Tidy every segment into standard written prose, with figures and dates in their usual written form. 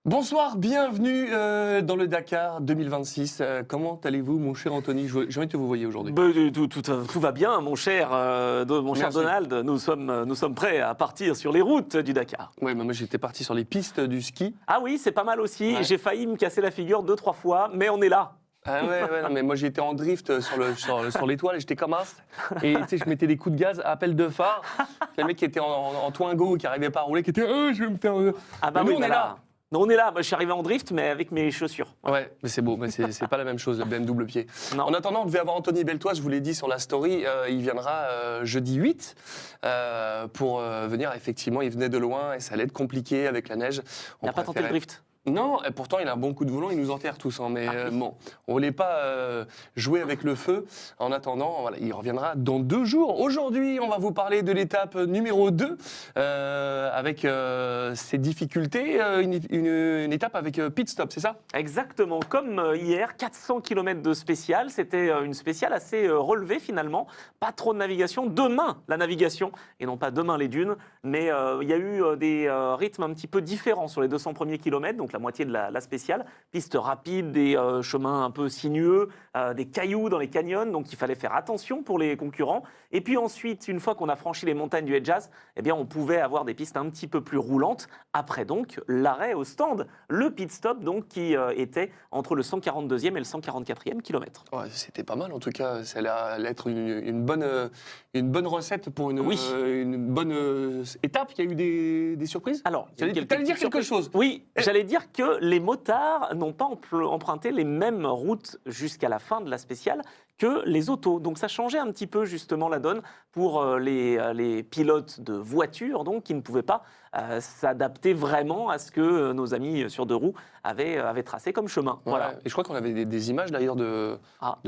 Bonsoir, bienvenue dans le Dakar 2026. Comment allez-vous, mon cher Anthony? J'ai envie de vous voir aujourd'hui. Tout va bien, mon cher Merci. Donald. Nous sommes prêts à partir sur les routes du Dakar. Oui, moi j'étais parti sur les pistes du ski. Ah oui, c'est pas mal aussi. Ouais. J'ai failli me casser la figure 2-3 fois, mais on est là. Ah ouais, non, mais moi j'étais en drift sur l'étoile et j'étais comme as. Et tu sais, je mettais des coups de gaz à appel de phare. Le mec qui était en Twingo, qui arrivait pas à rouler, qui était je vais me faire. Ah bah Mais oui, nous, on est là. Non, on est là. Moi, je suis arrivé en drift, mais avec mes chaussures. Ouais, mais c'est beau, mais c'est pas la même chose, le BM double pied. Non. En attendant, on devait avoir Anthony Beltois, je vous l'ai dit sur la story, il viendra jeudi 8 pour venir, effectivement, il venait de loin et ça allait être compliqué avec la neige. Il n'a pas tenté le drift. Non, et pourtant il a un bon coup de volant, il nous enterre tous. Hein, mais bon, on voulait pas jouer avec le feu. En attendant, voilà, il reviendra dans 2 jours. Aujourd'hui, on va vous parler de l'étape numéro 2 avec ses difficultés. Une étape avec pit stop, c'est ça? Exactement, comme hier, 400 km de spéciale. C'était une spéciale assez relevée finalement. Pas trop de navigation. Demain, la navigation, et non pas demain les dunes. Mais il y a eu des rythmes un petit peu différents sur les 200 premiers kilomètres, donc la moitié de la spéciale. Piste rapide, des chemins un peu sinueux, des cailloux dans les canyons, donc il fallait faire attention pour les concurrents. Et puis ensuite, une fois qu'on a franchi les montagnes du Hedjaz, eh bien on pouvait avoir des pistes un petit peu plus roulantes. Après donc, l'arrêt au stand, le pit stop donc qui était entre le 142e et le 144e kilomètre. Ouais, c'était pas mal en tout cas. Ça allait être une bonne recette pour une bonne étape. Il y a eu des surprises? Alors, t'allais dire quelque chose? Oui, j'allais dire que les motards n'ont pas emprunté les mêmes routes jusqu'à la fin de la spéciale que les autos. Donc ça changeait un petit peu justement la donne pour les pilotes de voitures donc, qui ne pouvaient pas s'adapter vraiment à ce que nos amis sur 2 roues avaient tracé comme chemin. Ouais, Voilà. et je crois qu'on avait des images d'ailleurs de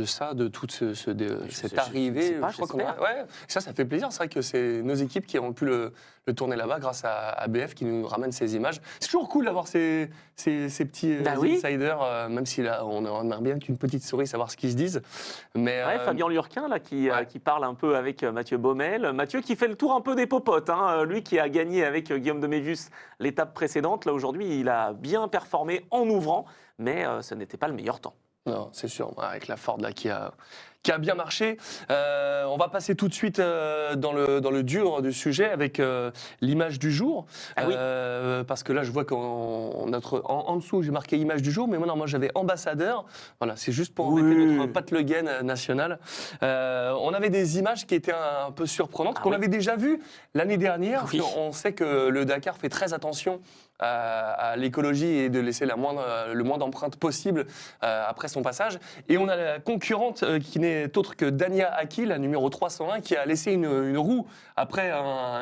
ça, de toute cette arrivée. Je sais pas, j'espère. Ouais, ça fait plaisir. C'est vrai que c'est nos équipes qui ont pu le tourner là-bas grâce à BF qui nous ramène ces images. C'est toujours cool d'avoir ces petits insiders, même si là on aimerait bien qu'une petite souris savoir ce qu'ils se disent. Mais Fabien Lurquin là, qui parle un peu avec Mathieu Baumel. Mathieu qui fait le tour un peu des popotes. Hein. Lui qui a gagné avec Guillaume de Mévius l'étape précédente. Là aujourd'hui, il a bien performé en ouvrant, mais ce n'était pas le meilleur temps. Non, c'est sûr, avec la Ford là, qui a bien marché. On va passer tout de suite dans le dur du sujet avec l'image du jour. Ah oui. Parce que là, je vois en dessous, j'ai marqué image du jour, mais moi j'avais ambassadeur. Voilà, c'est juste pour embêter notre Pat Le Guen national. On avait des images qui étaient un peu surprenantes, qu'on avait déjà vues l'année dernière. Oui. On sait que le Dakar fait très attention à l'écologie et de laisser le moins d'empreintes possible après son passage. Et on a la concurrente qui n'est autre que Dania Aki, la numéro 301, qui a laissé une roue après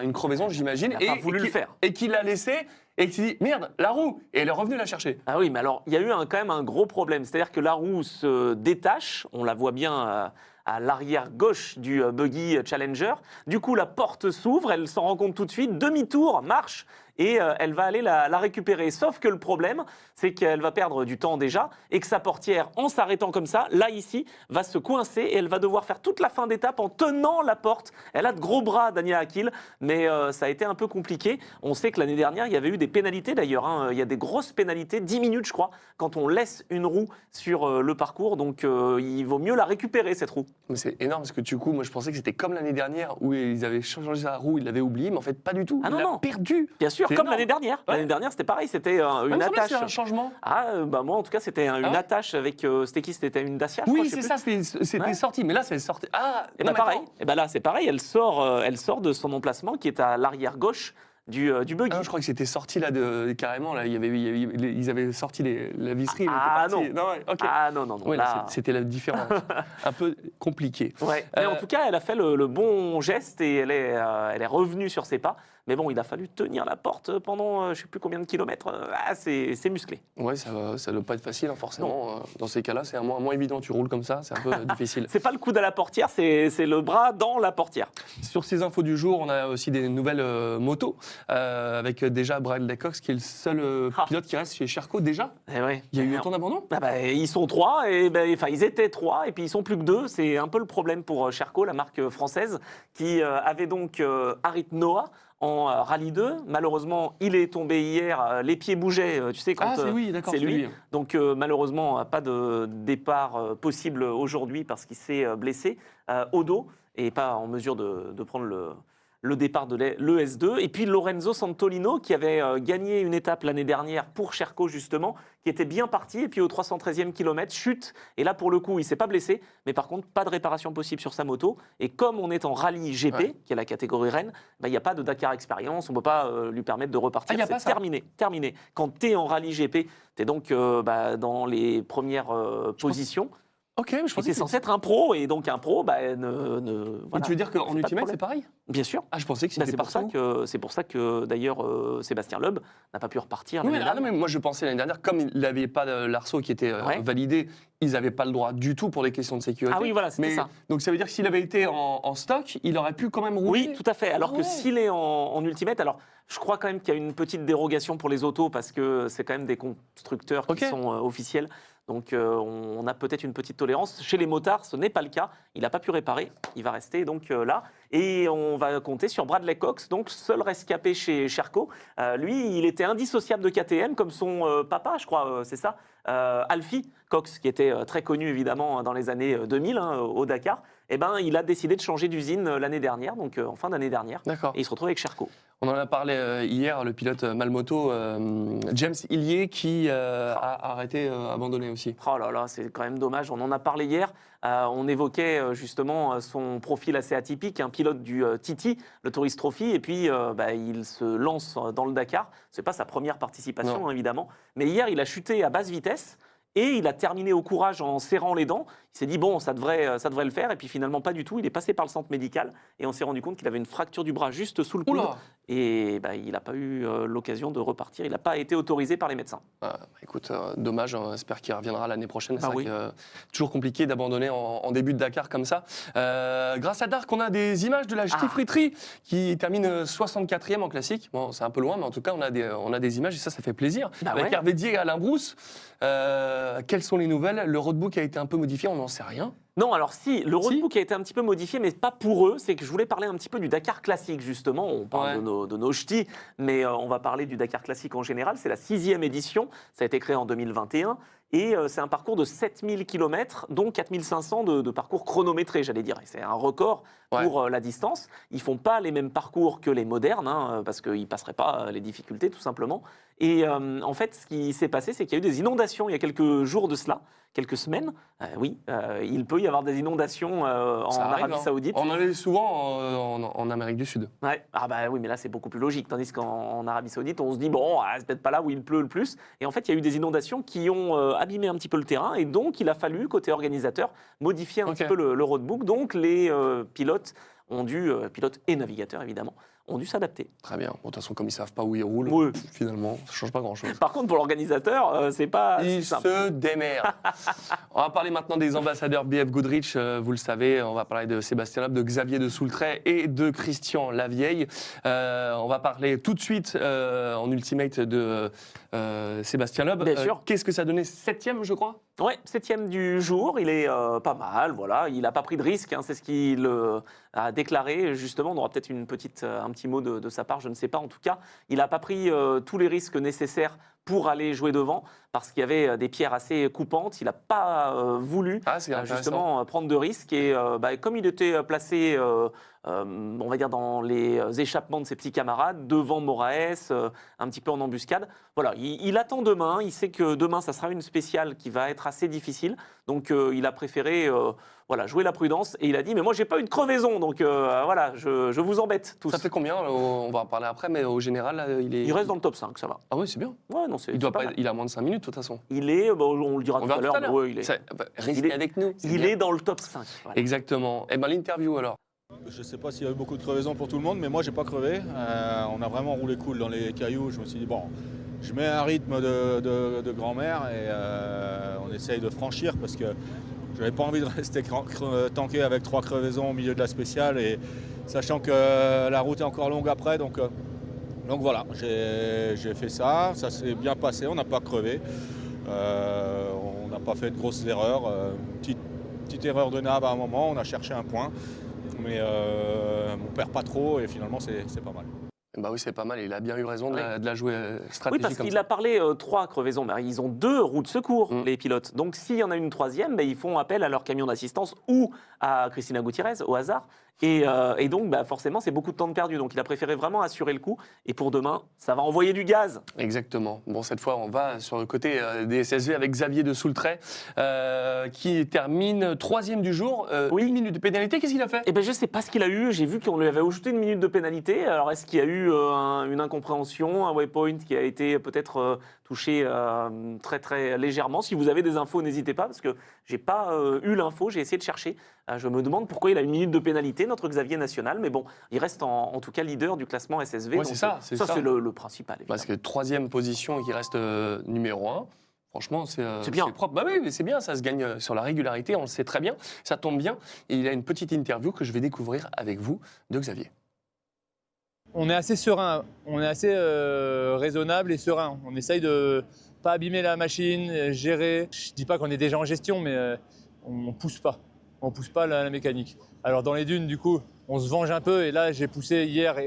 une crevaison, j'imagine. Elle n'a pas voulu le faire. Et qui l'a laissé et qui dit merde, la roue. Et elle est revenue la chercher. Ah oui, mais alors, il y a eu quand même un gros problème. C'est-à-dire que la roue se détache, on la voit bien à l'arrière gauche du buggy Challenger. Du coup, la porte s'ouvre, elle s'en rend compte tout de suite, demi-tour, marche, et elle va aller la récupérer. Sauf que le problème, c'est qu'elle va perdre du temps déjà, et que sa portière, en s'arrêtant comme ça, là, ici, va se coincer, et elle va devoir faire toute la fin d'étape en tenant la porte. Elle a de gros bras, Dania Akil, mais ça a été un peu compliqué. On sait que l'année dernière, il y avait eu des pénalités d'ailleurs. Hein. Il y a des grosses pénalités, 10 minutes, je crois, quand on laisse une roue sur le parcours. Donc, il vaut mieux la récupérer, cette roue. Mais c'est énorme, parce que du coup, moi, je pensais que c'était comme l'année dernière, où ils avaient changé sa roue, ils l'avaient oublié, mais en fait, pas du tout. Ah non, il l'a non. perdu. Bien sûr, C'est comme énorme. l'année dernière. Ouais. L'année dernière, c'était pareil, c'était une Ah, attache. c'est un changement. Moi, en tout cas, c'était une ouais attache avec. C'était qui? C'était une Dacia, je crois, Oui, je sais c'est plus. ça, c'était Ouais. sorti. Mais là, c'est sorti. Ah, Et non, ben mais pareil. attends. Et ben là, c'est pareil. Elle sort de son emplacement qui est à l'arrière gauche du buggy. Ah, je crois que c'était sorti là carrément là. Ils avaient sorti la visserie. Ah, elle était partie. non. Ouais, ok. Ah non, non, non. Ouais, là- là, c'était la différence. Un peu compliqué. Ouais. Mais en tout cas, elle a fait le bon geste et elle est revenue sur ses pas. Mais bon, il a fallu tenir la porte pendant je ne sais plus combien de kilomètres. C'est musclé. Ouais, ça doit pas être facile, hein, forcément. Dans ces cas-là, c'est moins évident. Tu roules comme ça, c'est un peu difficile. C'est pas le coude à la portière, c'est le bras dans la portière. Sur ces infos du jour, on a aussi des nouvelles motos avec déjà Bradley Cox qui est le seul pilote qui reste chez Sherco déjà. Eh ouais. Il y a eu autant d'abandons. Ils sont 3, ils étaient 3, et puis ils sont plus que 2. C'est un peu le problème pour Sherco, la marque française, qui avait donc Harit Noah en Rallye 2. Malheureusement, il est tombé hier, les pieds bougeaient, tu sais, quand c'est lui. Donc malheureusement, pas de départ possible aujourd'hui parce qu'il s'est blessé au dos et pas en mesure de prendre le départ de l'ES2. Et puis Lorenzo Santolino, qui avait gagné une étape l'année dernière pour Sherco, justement, qui était bien parti. Et puis au 313e kilomètre, chute. Et là, pour le coup, il ne s'est pas blessé. Mais par contre, pas de réparation possible sur sa moto. Et comme on est en rallye GP, qui est la catégorie Rennes, il n'y a pas de Dakar Experience. On ne peut pas lui permettre de repartir. C'est terminé. Quand tu es en rallye GP, tu es donc dans les premières positions. Ok, mais je pensais que censé être un pro, et donc un pro, voilà. Tu veux dire qu'en Ultimate, c'est pareil? Bien sûr. Ah, je pensais que c'était c'est pour ça que d'ailleurs, Sébastien Loeb n'a pas pu repartir. Mais moi, je pensais l'année dernière, comme il n'avait pas l'ARCEAU qui était validé, ils n'avaient pas le droit du tout pour les questions de sécurité. Ah oui, voilà, c'était ça. Donc ça veut dire que s'il avait été en stock, il aurait pu quand même rouler? Oui, tout à fait. Alors que s'il est en Ultimate, alors je crois quand même qu'il y a une petite dérogation pour les autos, parce que c'est quand même des constructeurs qui sont officiels. Donc on a peut-être une petite tolérance. Chez les motards, ce n'est pas le cas. Il n'a pas pu réparer. Il va rester donc là. Et on va compter sur Bradley Cox, donc seul rescapé chez Sherco. Lui, il était indissociable de KTM, comme son papa, je crois, c'est ça, Alfie Cox, qui était très connu évidemment dans les années 2000 au Dakar. Eh ben, il a décidé de changer d'usine l'année dernière, donc en fin d'année dernière. D'accord. Et il se retrouve avec Sherco. On en a parlé hier, le pilote Malmoto, James Hillier, qui a arrêté, abandonné aussi. Oh là là, c'est quand même dommage. On en a parlé hier. On évoquait justement son profil assez atypique, un pilote du Titi, le Tourist Trophy, et puis il se lance dans le Dakar. C'est pas sa première participation, évidemment. Mais hier, il a chuté à basse vitesse. Et il a terminé au courage en serrant les dents. Il s'est dit, bon, ça devrait le faire. Et puis finalement, pas du tout. Il est passé par le centre médical. Et on s'est rendu compte qu'il avait une fracture du bras juste sous le coude. Et il n'a pas eu l'occasion de repartir. Il n'a pas été autorisé par les médecins. Écoute, dommage. J'espère qu'il reviendra l'année prochaine. C'est toujours compliqué d'abandonner en début de Dakar comme ça. Grâce à Dark, on a des images de la Stifriterie qui termine 64e en classique. Bon, c'est un peu loin, mais en tout cas, on a des images et ça fait plaisir. Avec Hervé Dier et Alain Brousse. Quelles sont les nouvelles? Le roadbook a été un peu modifié, on n'en sait rien. Non, alors si, le roadbook a été un petit peu modifié, mais pas pour eux. C'est que je voulais parler un petit peu du Dakar classique, justement. On parle de nos ch'tis, mais on va parler du Dakar classique en général. C'est la 6e édition, ça a été créé en 2021. Et c'est un parcours de 7000 km, dont 4500 de parcours chronométrés, j'allais dire. Et c'est un record pour la distance. Ils ne font pas les mêmes parcours que les modernes, parce qu'ils ne passeraient pas les difficultés, tout simplement. Et en fait, ce qui s'est passé, c'est qu'il y a eu des inondations il y a quelques jours de cela, quelques semaines. Il peut y avoir des inondations en Arabie Saoudite. On en a souvent en Amérique du Sud. Oui, mais là, c'est beaucoup plus logique. Tandis qu'en Arabie Saoudite, on se dit, bon, c'est peut-être pas là où il pleut le plus. Et en fait, il y a eu des inondations qui ont abîmé un petit peu le terrain. Et donc, il a fallu, côté organisateur, modifier un petit peu le roadbook. Donc, les pilotes et navigateurs, évidemment, ont dû s'adapter. Très bien. Bon, de toute façon, comme ils ne savent pas où ils roulent, finalement, ça ne change pas grand-chose. Par contre, pour l'organisateur, c'est pas si simple. Ils se démerdent. On va parler maintenant des ambassadeurs BF Goodrich. Vous le savez, on va parler de Sébastien Loeb, de Xavier de Soultret et de Christian Lavieille. On va parler tout de suite en Ultimate de Sébastien Loeb. Bien sûr. Qu'est-ce que ça donnait? 7e, je crois? Ouais, 7e du jour. Il est pas mal, voilà. Il n'a pas pris de risque, c'est ce qu'il a déclaré. Justement, on aura peut-être un petit mot de sa part, je ne sais pas. En tout cas, il n'a pas pris tous les risques nécessaires pour aller jouer devant, parce qu'il y avait des pierres assez coupantes. Il n'a pas voulu justement prendre de risques. Et comme il était placé, on va dire, dans les échappements de ses petits camarades, devant Moraes, un petit peu en embuscade, voilà, il attend demain. Il sait que demain, ça sera une spéciale qui va être assez difficile. Donc, il a préféré jouer la prudence. Et il a dit, mais moi, j'ai pas eu de crevaison. Donc, je vous embête tous. Ça fait combien? On va en parler après, mais au général, là, il reste dans le top 5, ça va. Ah oui, c'est bien. Ouais, non, il a moins de 5 minutes, de toute façon. Il est, on le dira tout à l'heure. Restez avec nous. Il est dans le top 5. Voilà. Exactement. Et l'interview, alors? Je ne sais pas s'il y a eu beaucoup de crevaisons pour tout le monde, mais moi, j'ai pas crevé. On a vraiment roulé cool dans les cailloux. Je me suis dit, bon, je mets un rythme de grand-mère et on essaye de franchir parce que je n'avais pas envie de rester tanké avec 3 crevaisons au milieu de la spéciale, et sachant que la route est encore longue après. Donc voilà, j'ai fait ça s'est bien passé, on n'a pas crevé. On n'a pas fait de grosses erreurs. Petite erreur de nab à un moment, on a cherché un point, mais on ne perd pas trop et finalement c'est pas mal. Bah oui, c'est pas mal. Il a bien eu raison de la jouer Oui, stratégique parce comme qu'il ça. a parlé 3 crevaisons. Mais ils ont 2 roues de secours, les pilotes. Donc, s'il y en a une troisième, ils font appel à leur camion d'assistance ou à Cristina Gutiérrez, au hasard. Et donc, forcément, c'est beaucoup de temps de perdu. Donc, il a préféré vraiment assurer le coup. Et pour demain, ça va envoyer du gaz. Exactement. Bon, cette fois, on va sur le côté des SSV avec Xavier de Soultray, qui termine 3e du jour. Oui. 1 minute de pénalité. Qu'est-ce qu'il a fait? Eh ben, je ne sais pas ce qu'il a eu. J'ai vu qu'on lui avait ajouté 1 minute de pénalité. Alors, est-ce qu'il y a eu une incompréhension, un waypoint qui a été peut-être touché très, très légèrement? Si vous avez des infos, n'hésitez pas, parce que je n'ai pas eu l'info. J'ai essayé de chercher. Je me demande pourquoi il a 1 minute de pénalité, notre Xavier National. Mais bon, il reste en tout cas leader du classement SSV. Ouais, donc, c'est ça. c'est le principal. Évidemment. Parce que 3e position et qui reste numéro 1. Franchement, c'est bien. propre. Bah oui, mais c'est bien, ça se gagne sur la régularité, on le sait très bien, ça tombe bien. Et il a une petite interview que je vais découvrir avec vous de Xavier. On est assez serein, on est assez raisonnable et serein. On essaye de pas abîmer la machine, gérer. Je dis pas qu'on est déjà en gestion, mais on pousse pas. On pousse pas la mécanique. Alors dans les dunes, du coup, on se venge un peu. Et là, j'ai poussé hier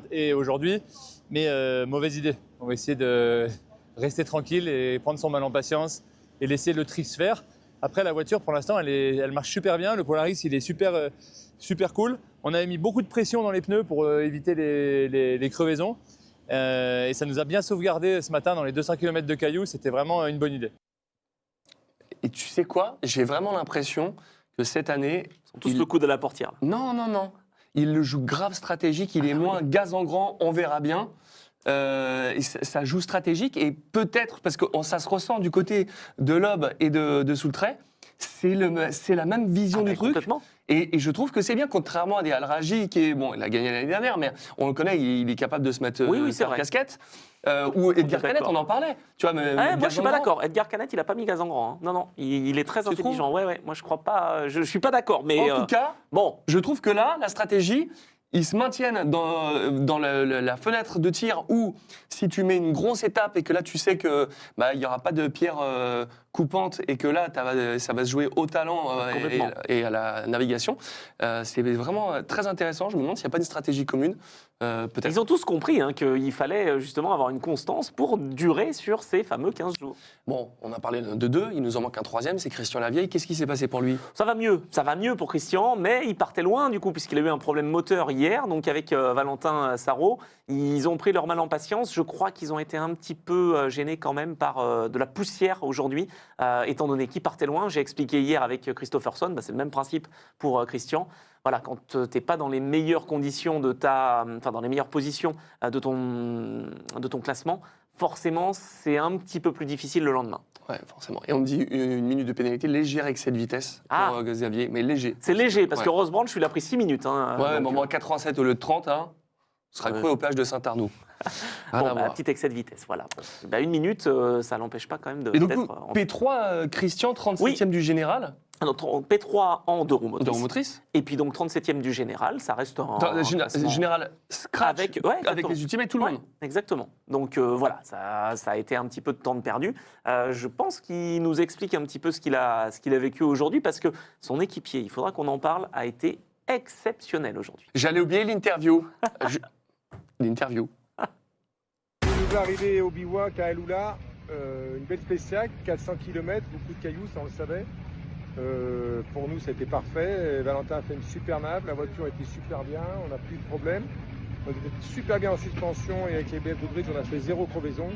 et aujourd'hui, mais mauvaise idée. On va essayer de rester tranquille et prendre son mal en patience et laisser le tri se faire. Après, la voiture, pour l'instant, elle marche super bien. Le Polaris, il est super cool. On avait mis beaucoup de pression dans les pneus pour éviter les crevaisons. Et ça nous a bien sauvegardé ce matin dans les 200 km de cailloux. C'était vraiment une bonne idée. Et tu sais quoi? J'ai vraiment l'impression que cette année... Ils sont tous le coude à la portière. Non. Il le joue grave stratégique, il est moins gaz en grand, on verra bien. Et ça joue stratégique et peut-être, parce que ça se ressent du côté de Loeb et de Soultray, c'est la même vision du truc. Complètement. Et je trouve que c'est bien, contrairement à des Al-Raji, qui est, bon, il a gagné l'année dernière, mais on le connaît, il est capable de se mettre c'est en vrai. casquette. Ou Edgar Canet, d'accord. on en parlait. Tu vois, mais Moi, gaz je suis en pas grand. d'accord. Edgar Canet, il a pas mis gaz en grand. Hein. Non, il est très Tu intelligent. Ouais. Moi, je crois pas. Je suis pas d'accord. Mais En tout cas, bon, je trouve que là, la stratégie, ils se maintiennent dans la fenêtre de tir où, si tu mets une grosse étape et que là, tu sais que il n'y aura pas de pierre coupante et que là, ça va se jouer au talent Complètement. et à la navigation, c'est vraiment très intéressant. Je me demande s'il n'y a pas une stratégie commune. Peut-être. ils ont tous compris qu'il fallait justement avoir une constance pour durer sur ces fameux 15 jours. Bon, on a parlé de 2, il nous en manque un 3e, c'est Christian Lavieille. Qu'est-ce qui s'est passé pour lui? Ça va mieux pour Christian, mais il partait loin du coup, puisqu'il a eu un problème moteur hier, donc avec Valentin Sarrault. Ils ont pris leur mal en patience. Je crois qu'ils ont été un petit peu gênés quand même par de la poussière aujourd'hui, étant donné qu'ils partaient loin. J'ai expliqué hier avec Christopherson, c'est le même principe pour Christian. Voilà, quand tu n'es pas dans les meilleures conditions dans les meilleures positions de ton classement, forcément, c'est un petit peu plus difficile le lendemain. Ouais, forcément. Et on me dit une minute de pénalité légère avec cette vitesse pour Xavier, mais léger. C'est léger, parce Ouais. que Rosbrand, je lui ai pris 6 minutes. Hein, Ouais, donc, moi 87 au lieu de 30, hein, sera cru au péage de Saint-Arnoux. Rien à voir. petit excès de vitesse, voilà. 1 minute, ça l'empêche pas quand même de. Et donc, d'être P3, Christian, 37e du général, Alors, P3 en 2 roues motrices. de motrice. Et puis donc 37e du général, ça reste un. classement Général scratch avec avec les ultimates, tout le Ouais, monde. exactement. Donc voilà, ça a été un petit peu de temps de perdu. Je pense qu'il nous explique un petit peu ce qu'il a vécu aujourd'hui, parce que son équipier, il faudra qu'on en parle, a été exceptionnel aujourd'hui. J'allais oublier l'interview. L'interview. Nous arrivés au bivouac à Eloula, une belle spéciale, 400 km, beaucoup de cailloux, ça on le savait. Pour nous, ça a été parfait. Valentin a fait une super nav, la voiture était super bien, on n'a plus de problème. On était super bien en suspension et avec les BF Goodrich, on a fait 0 crevaison.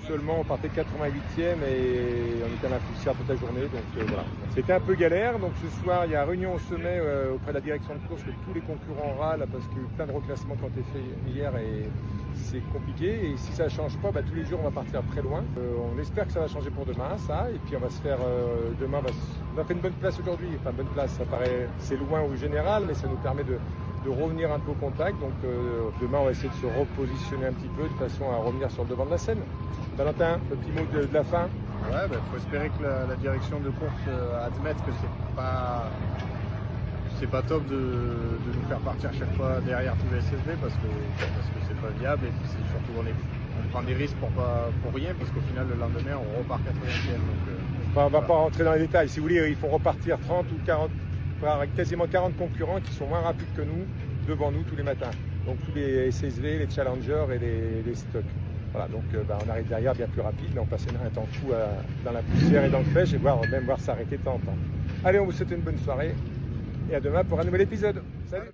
Seulement, on partait 88e et on était à la poussière toute la journée. Donc voilà. C'était un peu galère. Donc ce soir, il y a réunion au sommet auprès de la direction de course que tous les concurrents râlent parce qu'il y a eu plein de reclassements qui ont été faits hier et c'est compliqué. Et si ça ne change pas, tous les jours, on va partir très loin. On espère que ça va changer pour demain, ça. Et puis on va se faire demain. On a fait une bonne place aujourd'hui. Enfin, bonne place, ça paraît, c'est loin au général, mais ça nous permet de revenir un peu au contact. Donc demain, on va essayer de se repositionner un petit peu de façon à revenir sur le devant de la scène. Valentin, le petit mot de la fin. Ouais, faut espérer que la direction de course admette que c'est pas top de nous faire partir chaque fois derrière tous les SSV parce que c'est pas viable et puis c'est surtout on prend des risques pour rien parce qu'au final le lendemain on repart 80e. On va pas rentrer dans les détails. Si vous voulez, il faut repartir 30 ou 40, avec quasiment 40 concurrents qui sont moins rapides que nous, devant nous tous les matins. donc tous les SSV, les Challengers et les stocks. Voilà, donc on arrive derrière bien plus rapide, mais on passait un temps fou dans la poussière et dans le fèche et même voir s'arrêter de temps en temps. Allez, on vous souhaite une bonne soirée et à demain pour un nouvel épisode. Salut.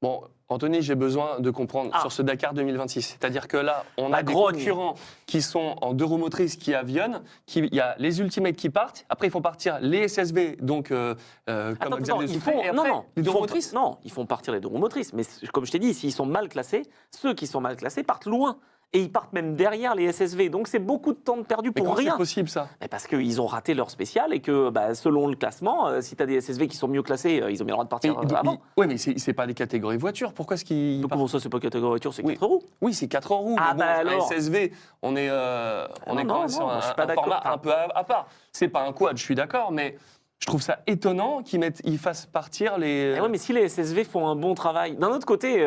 Bon, Anthony, j'ai besoin de comprendre sur ce Dakar 2026. C'est-à-dire que là, on a des concurrents qui sont en 2 roues motrices qui avionnent. Il y a les Ultimates qui partent. Après, ils font partir les SSV, donc comme Xavier ils Soufflet. font, Et après, les 2 roues motrices. Non, ils font partir les 2 roues motrices. Mais comme je t'ai dit, s'ils sont mal classés, ceux qui sont mal classés partent loin. Et ils partent même derrière les SSV. Donc c'est beaucoup de temps de perdu Mais pour comment rien. c'est possible, ça? Parce qu'ils ont raté leur spécial et que selon le classement, si tu as des SSV qui sont mieux classés, ils ont bien le droit de partir avant. Oui, mais c'est pas des catégories voitures. Pourquoi est-ce qu'ils Donc, comment ça, c'est pas catégorie voiture, c'est Oui. 4 roues? Oui, c'est 4 roues. Ah, mais bon, bah un alors. SSV, on est quand même sur je suis un pas d'accord. format un peu à part. C'est pas un quad, je suis d'accord, mais je trouve ça étonnant qu'ils fassent partir les... Eh ouais, mais si les SSV font un bon travail, d'un autre côté,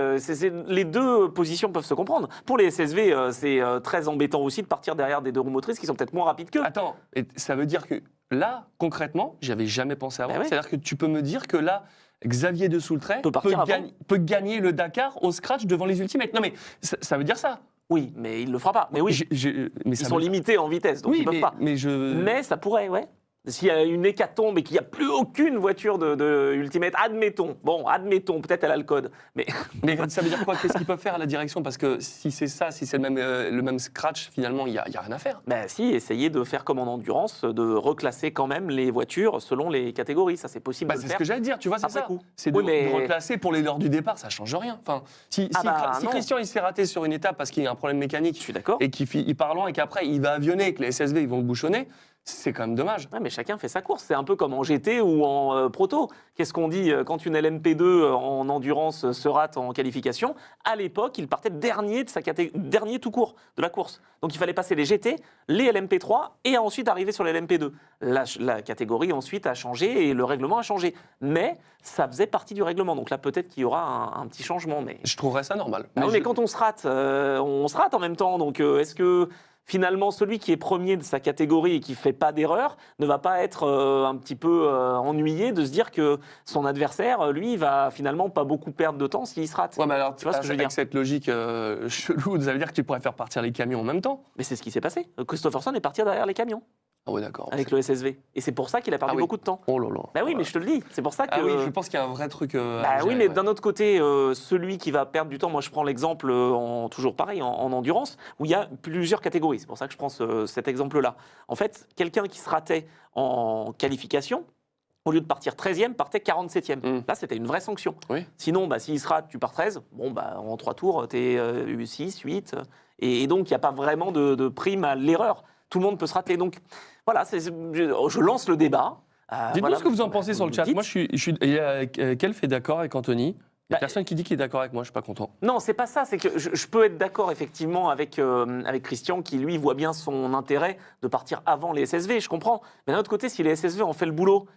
les 2 positions peuvent se comprendre. Pour les SSV, c'est très embêtant aussi de partir derrière des 2 roues motrices qui sont peut-être moins rapides qu'eux. Attends, et ça veut dire que là, concrètement, j'y avais jamais pensé avant. Eh ouais. C'est-à-dire que tu peux me dire que là, Xavier de Soultray Peut partir avant. peut gagner le Dakar au scratch devant les Ultimates. Non mais ça veut dire ça. Oui, mais il le fera pas. Mais oui, Mais ils ça sont veut- limités en vitesse, donc Oui, ils peuvent pas. Mais ça pourrait, ouais. S'il y a une hécatombe et qu'il n'y a plus aucune voiture de Ultimate, admettons, peut-être elle a le code, mais Mais ça veut dire quoi? Qu'est-ce qu'ils peuvent faire à la direction? Parce que si c'est ça, si c'est le même scratch, finalement, il y a rien à faire. si, essayer de faire comme en endurance, de reclasser quand même les voitures selon les catégories, ça c'est possible de C'est le ce faire. que j'allais dire, tu vois, c'est Après ça. coup. C'est de, Oui, mais- de reclasser pour les lors du départ, ça change rien. Enfin, si non. Christian il s'est raté sur une étape parce qu'il y a un problème Je mécanique suis d'accord. et qu'il part loin et qu'après il va avionner, que les SSV ils vont le bouchonner, c'est quand même dommage. Ouais, mais chacun fait sa course. C'est un peu comme en GT ou en proto. Qu'est-ce qu'on dit quand une LMP2 en endurance se rate en qualification? À l'époque, il partait dernier de dernier tout court de la course. Donc il fallait passer les GT, les LMP3 et ensuite arriver sur les LMP2. La catégorie ensuite a changé et le règlement a changé. Mais ça faisait partie du règlement. Donc là, peut-être qu'il y aura un petit changement. Mais... Je trouverais ça normal. mais quand on se rate en même temps. Donc est-ce que finalement, celui qui est premier de sa catégorie et qui ne fait pas d'erreur ne va pas être un petit peu ennuyé de se dire que son adversaire, lui, va finalement pas beaucoup perdre de temps s'il se rate. Ouais, mais alors, Tu vois ce que je veux avec dire? cette logique chelou, ça veut dire que tu pourrais faire partir les camions en même temps? Mais c'est ce qui s'est passé. Christopherson est parti derrière les camions Ah ouais, d'accord. avec le SSV. Et c'est pour ça qu'il a perdu Ah oui. beaucoup de temps. Oh là là. Bah oui, mais je te le dis. C'est pour ça que... Ah oui, je pense qu'il y a un vrai truc. Bah oui, mais d'un autre côté, celui qui va perdre du temps, moi je prends l'exemple toujours pareil, en endurance, où il y a plusieurs catégories. C'est pour ça que je prends cet exemple-là. En fait, quelqu'un qui se ratait en qualification, au lieu de partir 13e, partait 47e. Mm. Là, c'était une vraie sanction. Oui. Sinon, s'il se rate, tu pars 13. Bon, en 3 tours, tu es 6, 8. Et donc, il n'y a pas vraiment de prime à l'erreur. Tout le monde peut se rater. Donc, voilà, je lance le débat. Dites-nous Voilà. ce que vous en pensez sur le chat. Dites. Moi, il y a Kelf est d'accord avec Anthony. Il n'y a Bah, personne qui dit qu'il est d'accord avec moi, je suis pas content. Non, c'est pas ça. C'est que je peux être d'accord effectivement avec Christian qui lui voit bien son intérêt de partir avant les SSV. Je comprends. Mais d'un autre côté, si les SSV ont fait le boulot,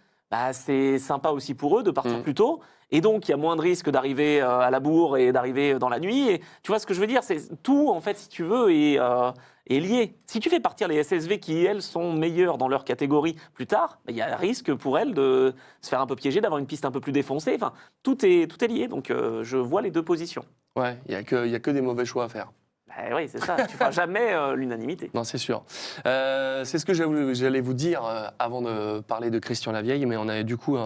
c'est sympa aussi pour eux de partir plus tôt. Et donc, il y a moins de risques d'arriver à la bourre et d'arriver dans la nuit. Et tu vois ce que je veux dire? C'est tout, en fait, si tu veux, est lié. Si tu fais partir les SSV qui, elles, sont meilleures dans leur catégorie plus tard, il y a un risque pour elles de se faire un peu piéger, d'avoir une piste un peu plus défoncée. Enfin, tout est lié. Donc, je vois les 2 positions. Ouais, il y a que des mauvais choix à faire. Oui, c'est ça. Tu feras jamais l'unanimité. Non, c'est sûr. C'est ce que j'allais vous dire avant de parler de Christian Lavieille, mais on a du coup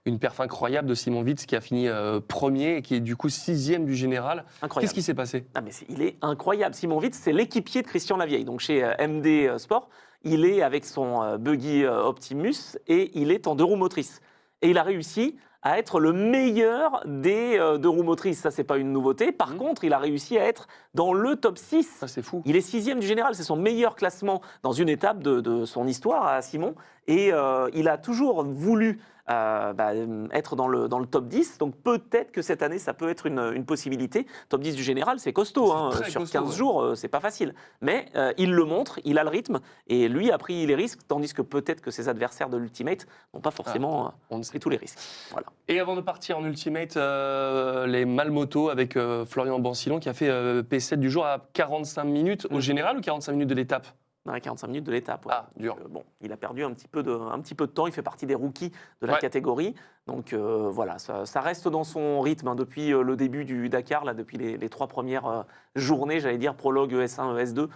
une perf incroyable de Simon Witz qui a fini premier et qui est du coup 6e du général. Incroyable. Qu'est-ce qui s'est passé? Ah, mais il est incroyable. Simon Witz, c'est l'équipier de Christian Lavieille. Donc chez MD Sport, il est avec son buggy Optimus et il est en 2 roues motrices. Et il a réussi à être le meilleur des 2 roues motrices. Ça, c'est pas une nouveauté. Par contre, il a réussi à être dans le top 6. Ça, c'est fou. Il est 6e du général. C'est son meilleur classement dans une étape de son histoire à Simon. Et il a toujours voulu être dans le top 10. Donc peut-être que cette année, ça peut être une possibilité. Top 10 du général, c'est costaud. très Sur costaud, 15 ouais. jours, c'est pas facile. Mais il le montre, il a le rythme. Et lui a pris les risques, tandis que peut-être que ses adversaires de l'Ultimate n'ont pas forcément On ne sait pris tous les risques. Voilà. Et avant de partir en Ultimate, les Malmoto avec Florian Bancillon qui a fait P7 du jour à 45 minutes au général ou 45 minutes de l'étape? dans les 45 minutes de l'étape. Ouais. Ah, dur. Bon, il a perdu un petit peu de temps. Il fait partie des rookies de la Ouais. catégorie. Donc voilà, ça reste dans son rythme hein, depuis le début du Dakar, là, depuis les 3 premières journées, j'allais dire, prologue ES1, ES2.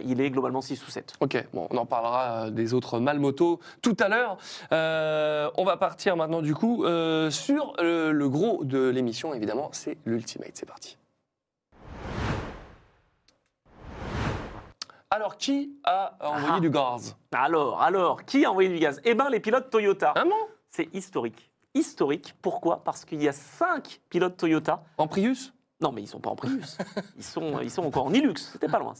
Il est globalement 6 ou 7. Ok, bon, on en parlera des autres Malmoto tout à l'heure. On va partir maintenant du coup sur le gros de l'émission, évidemment, c'est l'Ultimate. C'est parti. Alors, qui a envoyé du gaz? Alors, qui a envoyé du gaz? Eh bien, les pilotes Toyota. Ah bon? C'est historique. Historique, pourquoi? Parce qu'il y a 5 pilotes Toyota. En Prius? Non, mais ils ne sont pas en Prius. ils sont encore en Hilux. C'était pas loin.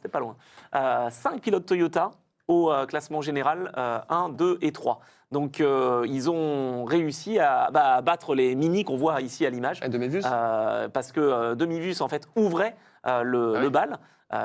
5 pilotes Toyota au classement général 1, 2 et 3. Donc, ils ont réussi à battre les Mini qu'on voit ici à l'image. De mes vues? Parce que Demi-Vus, en fait, ouvrait le bal.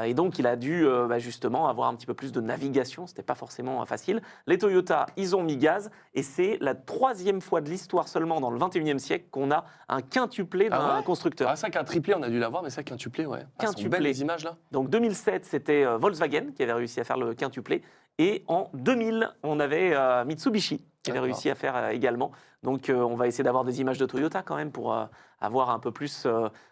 Et donc, il a dû justement avoir un petit peu plus de navigation. Ce n'était pas forcément facile. Les Toyota, ils ont mis gaz. Et c'est la 3e fois de l'histoire seulement dans le 21e siècle qu'on a un quintuplé d'un constructeur. Ah, ça qu'un triplé, on a dû l'avoir, mais ça quintuplé, ouais. Ah, sont Quintuplé. belles les images là. Donc 2007, c'était Volkswagen qui avait réussi à faire le quintuplé. Et en 2000, on avait Mitsubishi qui avait réussi à faire également. Donc on va essayer d'avoir des images de Toyota quand même pour avoir un peu plus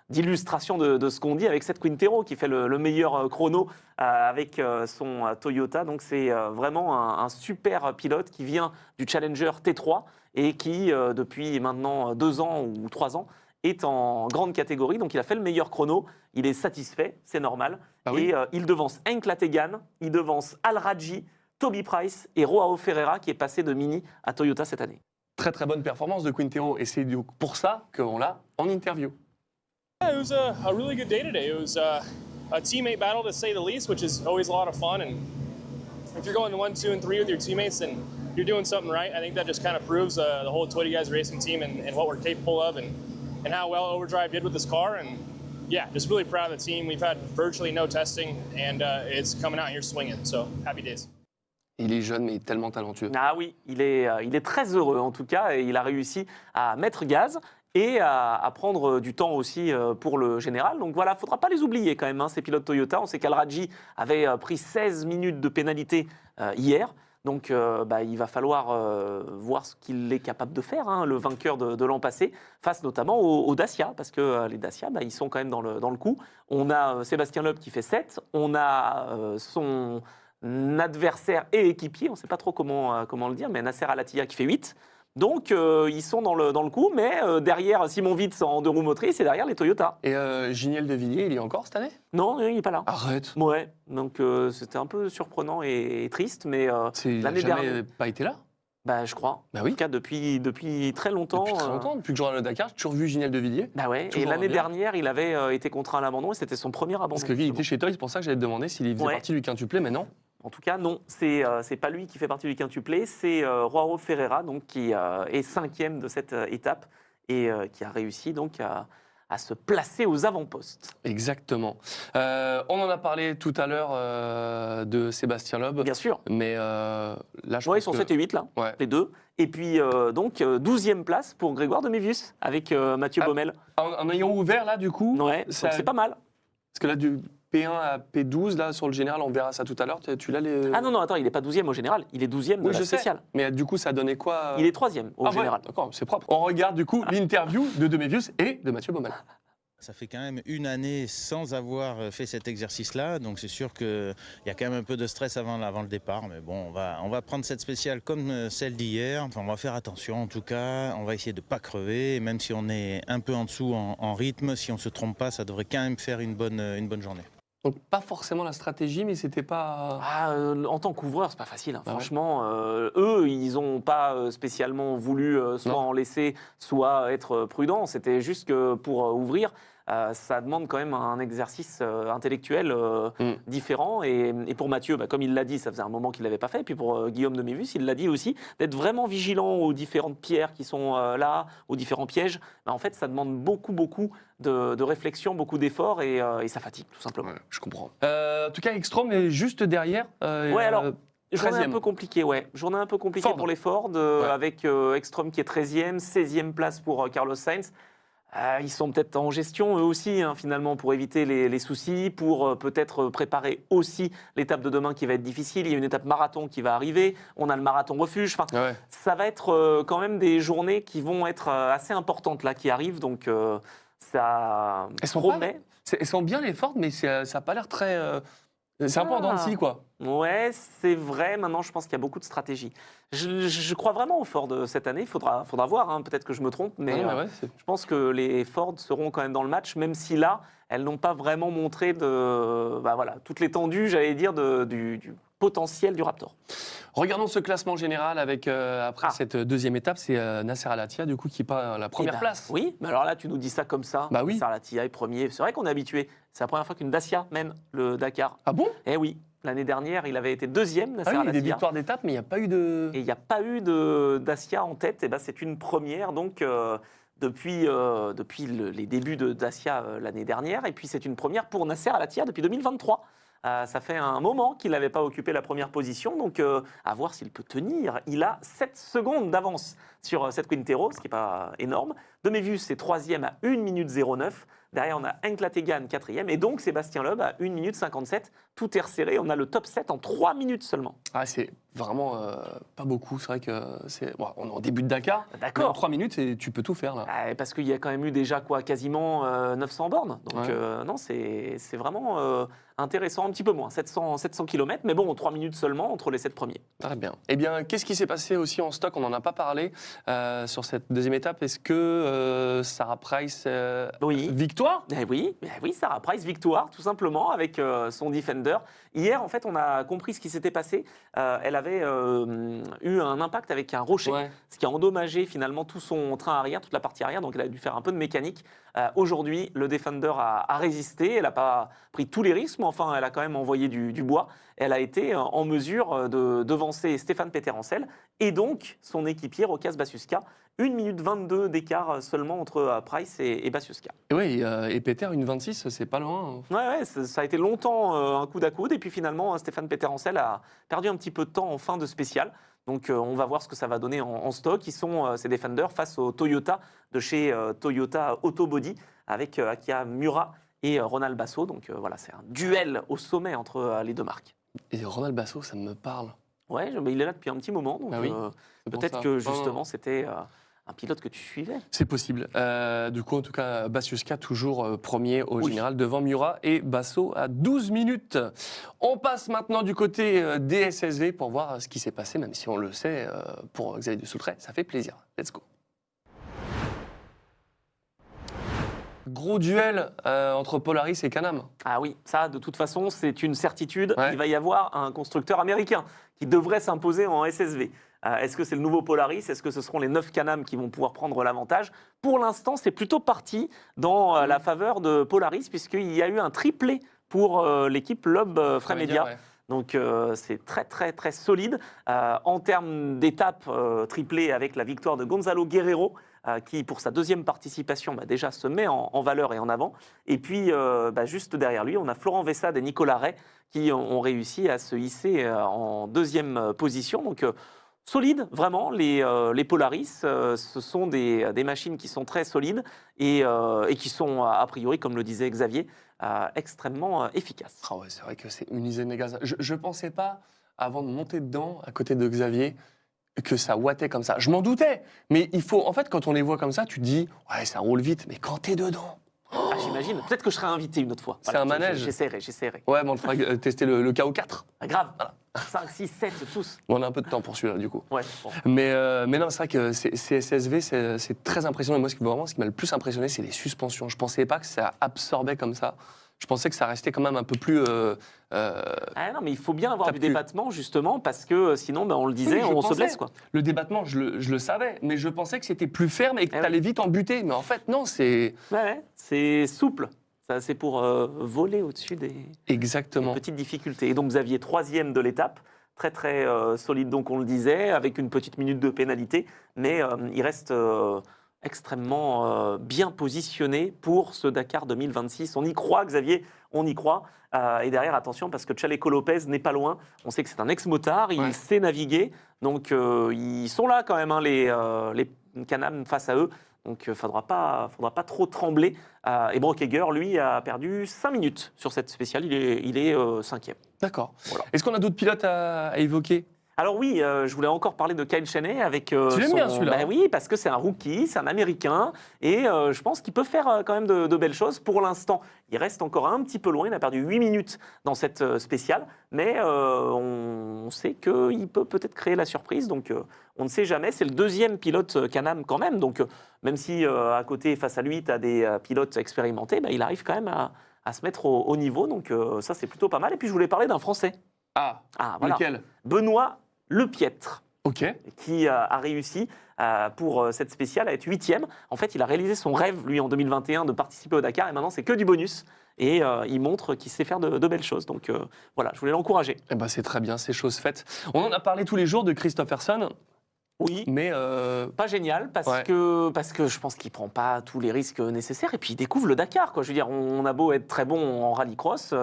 d'illustration de ce qu'on dit avec cette Quintero qui fait le meilleur chrono avec son Toyota. Donc c'est vraiment un super pilote qui vient du Challenger T3 et qui, depuis maintenant 2 ans ou 3 ans, est en grande catégorie. Donc il a fait le meilleur chrono. Il est satisfait, c'est normal. Ah oui. Et il devance Henk Lategan, il devance Al Rajji, Toby Price et Joao Ferreira qui est passé de Mini à Toyota cette année. Très très bonne performance de Quintero et c'est pour ça qu'on l'a en interview. Yeah, it was a really good day today. It was a teammate battle to say the least, which is always a lot of fun. And if you're going 1, 2, and 3 with your teammates, then you're doing something right. I think that just kind of proves the whole Toyota Guys racing team and what we're capable of and how well Overdrive did with this car. And yeah, just really proud of the team. We've had virtually no testing, and it's coming out here swinging. So happy days. Il est jeune mais il est tellement talentueux. Ah oui, il est très heureux en tout cas et il a réussi à mettre gaz et à prendre du temps aussi pour le général. Donc voilà, il ne faudra pas les oublier quand même, hein, ces pilotes Toyota. On sait qu'Al Rajji avait pris 16 minutes de pénalité hier. Donc il va falloir voir ce qu'il est capable de faire, hein, le vainqueur de l'an passé, face notamment aux Dacia, parce que les Dacia, ils sont quand même dans le coup. On a Sébastien Loeb qui fait 7, on a son adversaire et équipier, on ne sait pas trop comment le dire, mais Nasser Al-Attiyah qui fait 8. Donc, ils sont dans le coup, mais derrière Simon Witz en 2 roues motrices et derrière les Toyota. Et Giniel de Villiers, il y est encore cette année? Non, il n'est pas là. Arrête. Ouais, donc c'était un peu surprenant et triste, mais Il n'a l'année jamais dernière, pas été là? je crois. Bah oui. En tout cas, depuis très longtemps. Depuis très longtemps, depuis que je regarde le Dakar, j'ai toujours vu Giniel de Villiers. Bah ouais, et Toujours l'année bien. dernière, il avait été contraint à l'abandon et c'était son premier abandon. Parce que lui, il était chez Toy, c'est pour ça que j'allais te demander s'il faisait Ouais. partie du quintuplé, mais non. En tout cas, non, c'est pas lui qui fait partie du quintuplé, c'est Joao Ferreira donc, qui est 5e de cette étape et qui a réussi donc à se placer aux avant-postes. Exactement. On en a parlé tout à l'heure de Sébastien Loeb, Bien sûr. mais là, je Ouais, pense ils sont que... 7 et 8 là, Ouais. les deux. Et puis donc 12e place pour Grégoire Demi-Vus avec Mathieu Ah. Baumel. En ayant ouvert, là, du coup, Ouais, ça- donc c'est pas mal. parce que là, du P1 à P12, là, sur le général, on verra ça tout à l'heure, tu l'as les... Ah non, attends, il n'est pas 12e au général, il est 12e de Oui, la je sais. spéciale. Mais du coup, ça donnait quoi Il est 3e au Ah ouais, général. d'accord, c'est propre. On regarde, du coup, l'interview de Demi-Vus et de Mathieu Baumel. Ça fait quand même 1 année sans avoir fait cet exercice-là, donc c'est sûr qu'il y a quand même un peu de stress avant le départ, mais bon, on va prendre cette spéciale comme celle d'hier, enfin, on va faire attention en tout cas, on va essayer de ne pas crever, et même si on est un peu en dessous en rythme, si on ne se trompe pas, ça devrait quand même faire une bonne journée. Donc, pas forcément la stratégie, mais c'était pas... En tant qu'ouvreur, c'est pas facile. Hein. Ah ouais. Franchement, eux, ils n'ont pas spécialement voulu soit Non. en laisser, soit être prudents. C'était juste que pour ouvrir, ça demande quand même un exercice intellectuel différent. Et pour Mathieu, comme il l'a dit, ça faisait un moment qu'il ne l'avait pas fait. Et puis pour Guillaume Demi-Vus, il l'a dit aussi, d'être vraiment vigilant aux différentes pierres qui sont là, aux différents pièges. En fait, ça demande beaucoup de réflexion, beaucoup d'efforts et ça fatigue, tout simplement. Ouais, je comprends. En tout cas, Ekstrom est juste derrière. Ouais, alors, journée 13e. un peu compliquée, ouais. Journée un peu compliquée Ford. pour les Ford, avec Ekstrom qui est 13e, 16e place pour Carlos Sainz. Ils sont peut-être en gestion eux aussi, hein, finalement, pour éviter les soucis, pour peut-être préparer aussi l'étape de demain qui va être difficile. Il y a une étape marathon qui va arriver, on a le marathon refuge. Enfin, Ouais. ça va être quand même des journées qui vont être assez importantes là, qui arrivent. Donc ça Elles sont promet. Elles sont bien les Ford, mais ça n'a pas l'air très. C'est un peu en dents de scie, quoi. Ouais, c'est vrai. Maintenant, je pense qu'il y a beaucoup de stratégies. Je crois vraiment au Ford cette année. Il faudra voir. Hein. Peut-être que je me trompe, mais, Non, mais ouais, je pense que les Ford seront quand même dans le match, même si là, elles n'ont pas vraiment montré toute l'étendue, j'allais dire, du potentiel du Raptor. Regardons ce classement général avec, après cette deuxième étape, c'est Nasser Al-Attiyah, du coup, qui part à la première place. Oui, mais alors là, tu nous dis ça comme ça. Bah oui. Nasser Al-Attiyah est premier. C'est vrai qu'on est habitué. C'est la première fois qu'une Dacia mène le Dakar. Ah bon? Eh oui, l'année dernière, il avait été deuxième, Nasser Ah oui, il y a des Al-Attiyah. victoires d'étape, mais il n'y a pas eu de. Et il n'y a pas eu de Dacia en tête. Et ben, c'est une première, donc, depuis les débuts de Dacia l'année dernière. Et puis, c'est une première pour Nasser Al-Attiyah depuis 2023. Ça fait un moment qu'il n'avait pas occupé la première position, donc à voir s'il peut tenir. Il a 7 secondes d'avance sur cette Quintero, ce qui n'est pas énorme. De mes vues, c'est troisième à 1 minute 09. Derrière, on a Enk Tegan, quatrième. Et donc, Sébastien Loeb à 1 minute 57. Tout est resserré. On a le top 7 en 3 minutes seulement. Ah, c'est vraiment pas beaucoup. C'est vrai que c'est. Bon, on est en début de Dakar. D'accord. Mais en 3 minutes, tu peux tout faire, là. Parce qu'il y a quand même eu déjà quasiment 900 bornes. Donc, non, c'est vraiment intéressant, un petit peu moins, 700 km. Mais bon, 3 minutes seulement entre les 7 premiers. Très bien. Eh bien, qu'est-ce qui s'est passé aussi en stock? On n'en a pas parlé sur cette deuxième étape. Est-ce que Sarah Price Oui. victoire? Eh oui, Sarah Price, victoire, tout simplement, avec son Defender. Hier, en fait, on a compris ce qui s'était passé. Elle avait eu un impact avec un rocher, Ouais. ce qui a endommagé finalement tout son train arrière, toute la partie arrière. Donc, elle a dû faire un peu de mécanique. Aujourd'hui, le Defender a résisté. Elle n'a pas pris tous les risques, mais enfin, elle a quand même envoyé du bois. Elle a été en mesure de devancer Stéphane Peterencel et donc son équipier Rokas Baciuska. 1 minute 22 d'écart seulement entre Price et Baciuska. Et oui, et Peter, une 26, c'est pas loin. Ouais, ça a été longtemps un coude à coude. Et puis finalement, Stéphane Peterencel a perdu un petit peu de temps en fin de spécial. Donc on va voir ce que ça va donner en stock. Ils sont, ces Defenders, face au Toyota de chez Toyota Autobody, avec Akiya Mura et Ronald Basso. Donc voilà, c'est un duel au sommet entre les deux marques. Et Ronald Basso, ça me parle. Ouais, mais il est là depuis un petit moment. Donc Ah oui, c'est pour peut-être ça. que justement, c'était un pilote que tu suivais. C'est possible. Du coup, en tout cas, Baciuska toujours premier au général devant Mura et Basso à 12 minutes. On passe maintenant du côté des SSV pour voir ce qui s'est passé, même si on le sait, pour Xavier Dussoutret, ça fait plaisir. Let's go. Gros duel entre Polaris et Can-Am. Ah oui, ça, de toute façon, c'est une certitude. Ouais. Il va y avoir un constructeur américain qui devrait s'imposer en SSV. Est-ce que c'est le nouveau Polaris? Est-ce que ce seront les 9 Can-Am qui vont pouvoir prendre l'avantage? Pour l'instant, c'est plutôt parti dans la faveur de Polaris, puisqu'il y a eu un triplé pour l'équipe Loeb Fremedia. Ouais. Donc c'est très très très solide. En termes d'étapes triplées avec la victoire de Gonzalo Guerrero, qui pour sa deuxième participation déjà se met en valeur et en avant. Et puis juste derrière lui, on a Florent Vessade et Nicolas Ray qui ont réussi à se hisser en deuxième position. Donc solide, vraiment, les Polaris, ce sont des machines qui sont très solides et qui sont, a priori, comme le disait Xavier, extrêmement efficaces. Ah ouais, c'est vrai que c'est une usine de gaz. Je ne pensais pas, avant de monter dedans, à côté de Xavier, que ça ouattait comme ça. Je m'en doutais, mais il faut... En fait, quand on les voit comme ça, tu te dis, ouais, ça roule vite, mais quand t'es dedans... Ah, j'imagine. Peut-être que je serai invité une autre fois. C'est un manège. J'essaierai. Ouais, mais on te fera tester le KO4. Ah, grave. 5, 6, 7, tous. On a un peu de temps pour celui-là, du coup. Ouais, bon. Mais non, c'est vrai que ces SSV, c'est très impressionnant. Et moi, ce qui m'a le plus impressionné, c'est les suspensions. Je ne pensais pas que ça absorbait comme ça. Je pensais que ça restait quand même un peu plus... Ah non, mais il faut bien avoir T'as du plus. débattement, justement, parce que sinon, on le disait, Oui, je on se pensais. blesse, quoi. Le débattement, je le savais, mais je pensais que c'était plus ferme et que Eh tu allais vite en buter. Mais en fait, non, c'est... Ouais, c'est souple. Ça, c'est pour voler au-dessus des Exactement. petites difficultés. Et donc, Xavier, troisième de l'étape. Très, très solide, donc on le disait, avec une petite minute de pénalité. Mais il reste extrêmement bien positionné pour ce Dakar 2026. On y croit, Xavier, on y croit. Et derrière, attention, parce que Chaleco Lopez n'est pas loin. On sait que c'est un ex-motard, il sait naviguer. Donc, ils sont là quand même, hein, les Can-Am face à eux. Donc, il ne faudra pas trop trembler. Et Brock Hager, lui, a perdu 5 minutes sur cette spéciale. Il est 5e. D'accord. Voilà. Est-ce qu'on a d'autres pilotes à évoquer? Alors oui, je voulais encore parler de Kyle Cheney avec Tu l'aimes bien, celui-là, hein? Oui, parce que c'est un rookie, c'est un Américain, et je pense qu'il peut faire quand même de belles choses. Pour l'instant, il reste encore un petit peu loin, il a perdu 8 minutes dans cette spéciale, mais on sait qu'il peut peut-être créer la surprise, donc on ne sait jamais. C'est le 2e pilote Can-Am quand même, donc même si à côté, face à lui, tu as des pilotes expérimentés, il arrive quand même à se mettre au niveau, donc ça c'est plutôt pas mal. Et puis je voulais parler d'un Français. Ah, Voilà. lequel? Benoît Lepiètre, Ok. qui a réussi pour cette spéciale à être 8e. En fait, il a réalisé son rêve, lui, en 2021, de participer au Dakar, et maintenant, c'est que du bonus. Et il montre qu'il sait faire de belles choses. Donc voilà, je voulais l'encourager. Eh ben, c'est très bien, c'est chose faite. On en a parlé tous les jours de Christopherson, Oui, mais pas génial, parce Ouais. que je pense qu'il ne prend pas tous les risques nécessaires. Et puis, il découvre le Dakar, quoi. Je veux dire, on a beau être très bon en rallycross,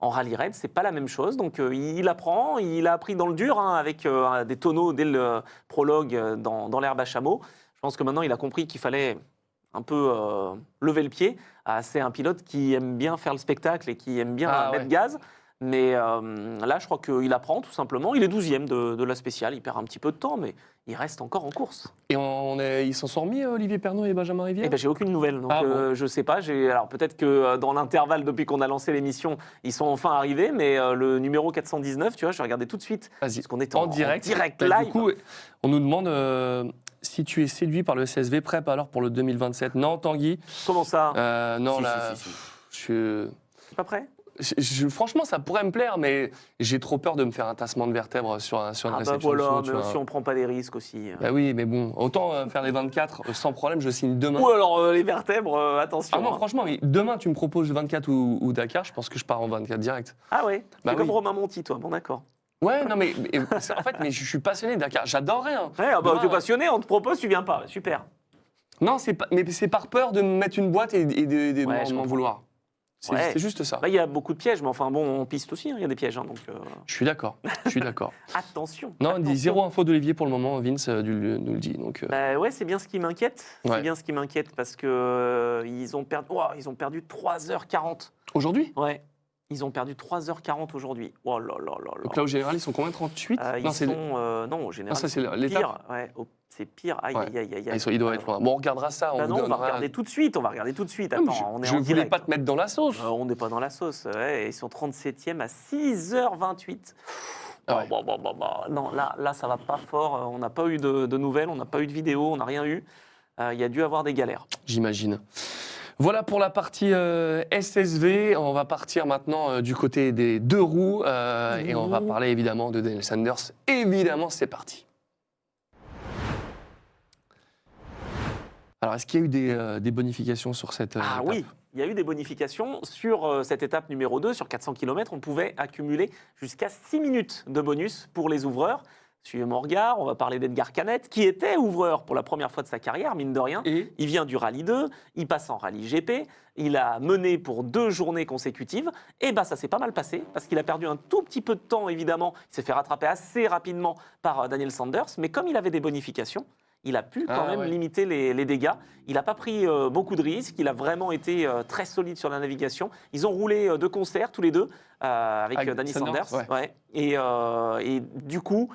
en rallye raid, c'est pas la même chose. Donc il apprend, il a appris dans le dur, avec des tonneaux dès le prologue dans l'herbe à chameau. Je pense que maintenant il a compris qu'il fallait un peu lever le pied. C'est un pilote qui aime bien faire le spectacle et qui aime bien mettre ouais. gaz. Mais là, je crois qu'il apprend tout simplement. Il est 12e de la spéciale, il perd un petit peu de temps, mais il reste encore en course. et ils s'en sont remis, Olivier Pernot et Benjamin Rivière? Eh ben, j'ai aucune nouvelle, donc Bon. je sais pas. Alors peut-être que dans l'intervalle depuis qu'on a lancé l'émission, ils sont enfin arrivés, mais le numéro 419, tu vois, je vais regarder tout de suite, Vas-y. parce qu'on est En direct. live. Du coup, on nous demande si tu es séduit par le CSV, prep alors pour le 2027. Non, Tanguy. Comment ça Non, Si, là, si. je... T'es pas prêt Franchement, ça pourrait me plaire, mais j'ai trop peur de me faire un tassement de vertèbres sur une Ah bah réception de voilà, saut, mais tu vois. si on prend pas des risques aussi. Bah oui, mais bon, autant faire les 24 sans problème, je signe demain. Ou alors les vertèbres, attention. Ah non, hein. franchement, mais demain, tu me proposes 24 ou Dakar, je pense que je pars en 24 direct. Ah ouais, Bah c'est comme oui. Romain Monti, toi, bon d'accord. Ouais, non, mais en fait, mais je suis passionné de Dakar, j'adorerais. Hein. Ouais, Demain, tu es passionné, on te propose, tu viens pas, super. Non, mais c'est par peur de me mettre une boîte et de Ouais, je m'en comprends. vouloir. Ouais. C'est juste ça. Bah, il y a beaucoup de pièges, mais enfin bon, en piste aussi, il y a des pièges, donc Je suis d'accord, je suis d'accord. attention. Non, attention. zéro info d'Olivier pour le moment, Vince nous le dit. Donc, Bah ouais, c'est bien ce qui m'inquiète. Ouais. C'est bien ce qui m'inquiète parce que ils ont perdu 3h40. aujourd'hui, Ouais. Ils ont perdu 3h40 aujourd'hui. Oh là là là là. donc là au général, ils sont combien, 38? Ils sont non, au général. Ah, ça, c'est ils sont l'étape. pire. Ouais, c'est pire. Aïe Ouais. aïe aïe aïe. Ils doivent être loin. Bon, on regardera ça. Bah on non, vous on va donnera- regarder tout de suite. On va regarder tout de suite. Non, mais Attends, on est je en voulais direct. pas te mettre dans la sauce. On n'est pas dans la sauce. Ouais, ils sont 37e à 6h28. Ah ouais. Bon. Non, là, ça va pas fort. On n'a pas eu de nouvelles, on n'a pas eu de vidéo, on n'a rien eu. Il y a dû avoir des galères. J'imagine. Voilà pour la partie SSV. On va partir maintenant du côté des deux roues et on va parler évidemment de Daniel Sanders. Évidemment, c'est parti. Alors, est-ce qu'il y a eu des bonifications sur cette Ah étape? oui, il y a eu des bonifications. Sur cette étape numéro 2, sur 400 km, on pouvait accumuler jusqu'à 6 minutes de bonus pour les ouvreurs. Suivez mon regard, on va parler d'Edgar Canet, qui était ouvreur pour la première fois de sa carrière, mine de rien. Et Il vient du Rallye 2, il passe en Rallye GP, il a mené pour 2 journées consécutives, et ça s'est pas mal passé, parce qu'il a perdu un tout petit peu de temps, évidemment. Il s'est fait rattraper assez rapidement par Daniel Sanders, mais comme il avait des bonifications, il a pu quand même limiter les dégâts. Il n'a pas pris beaucoup de risques, il a vraiment été très solide sur la navigation. Ils ont roulé de concert, tous les deux, avec Danny Sanders. ouais. Et du coup,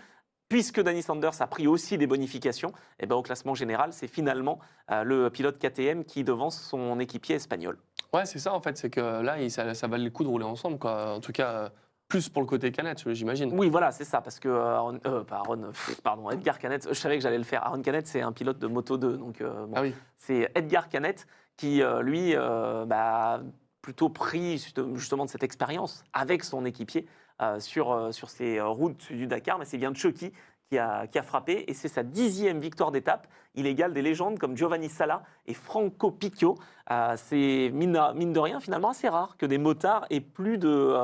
puisque Danny Sanders a pris aussi des bonifications, au classement général, c'est finalement le pilote KTM qui devance son équipier espagnol. ouais, c'est ça en fait, c'est que là, ça valait le coup de rouler ensemble, quoi. En tout cas, plus pour le côté Canet, j'imagine. Oui, voilà, c'est ça, parce que Edgar Canet, je savais que j'allais le faire. Aaron Canet, c'est un pilote de Moto 2, donc Ah oui. c'est Edgar Canet qui, lui, plutôt pris justement de cette expérience avec son équipier sur ces routes du Dakar, mais c'est bien Chucky qui a frappé, et c'est sa 10e victoire d'étape. Il égale des légendes comme Giovanni Sala et Franco Picchio. C'est mine de rien finalement assez rare que des motards aient plus de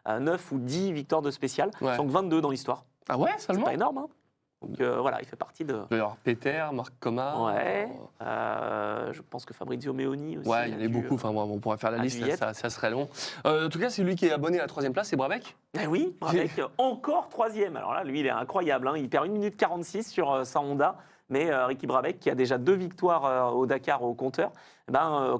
9 ou 10 victoires de spécial, Ouais. donc 22 dans l'histoire. Ah ouais, C'est seulement? pas énorme, hein. Donc voilà, il fait partie de... Il doit y avoir Peter, Marc Coma. Ouais, je pense que Fabrizio Meoni aussi. Ouais, il y en a beaucoup. Enfin, on pourrait faire la à liste, Juliette. ça serait long. En tout cas, c'est lui qui est abonné à la 3e place, c'est Brabec. Eh oui, avec encore 3e. Alors là, lui, il est incroyable, hein. Il perd 1 minute 46 sur sa Honda. mais Ricky Brabec, qui a déjà 2 victoires au Dakar au compteur,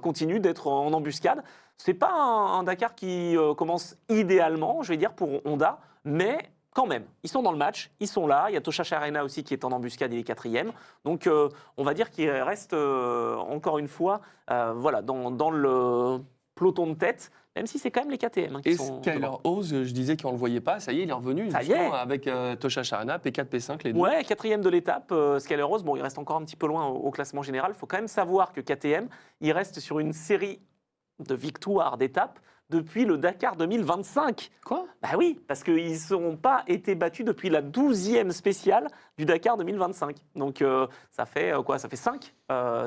continue d'être en embuscade. C'est pas un Dakar qui commence idéalement, je vais dire, pour Honda, mais quand même, ils sont dans le match, ils sont là. Il y a Tosha Arena aussi qui est en embuscade, il est 4e. Donc, on va dire qu'il reste encore une fois dans le peloton de tête, même si c'est quand même les KTM qui Et sont Skyler devant. Oz, je disais qu'on ne le voyait pas, ça y est, il est revenu Ça y justement, est. avec Tosha Arena, P4, P5, les deux. Ouais, 4e de l'étape, Skyler Rose. Bon, il reste encore un petit peu loin au classement général. Il faut quand même savoir que KTM, il reste sur une série de victoires d'étapes depuis le Dakar 2025. Quoi? Bah oui, parce qu'ils n'ont pas été battus depuis la 12e spéciale du Dakar 2025. Donc ça fait quoi? Ça fait 5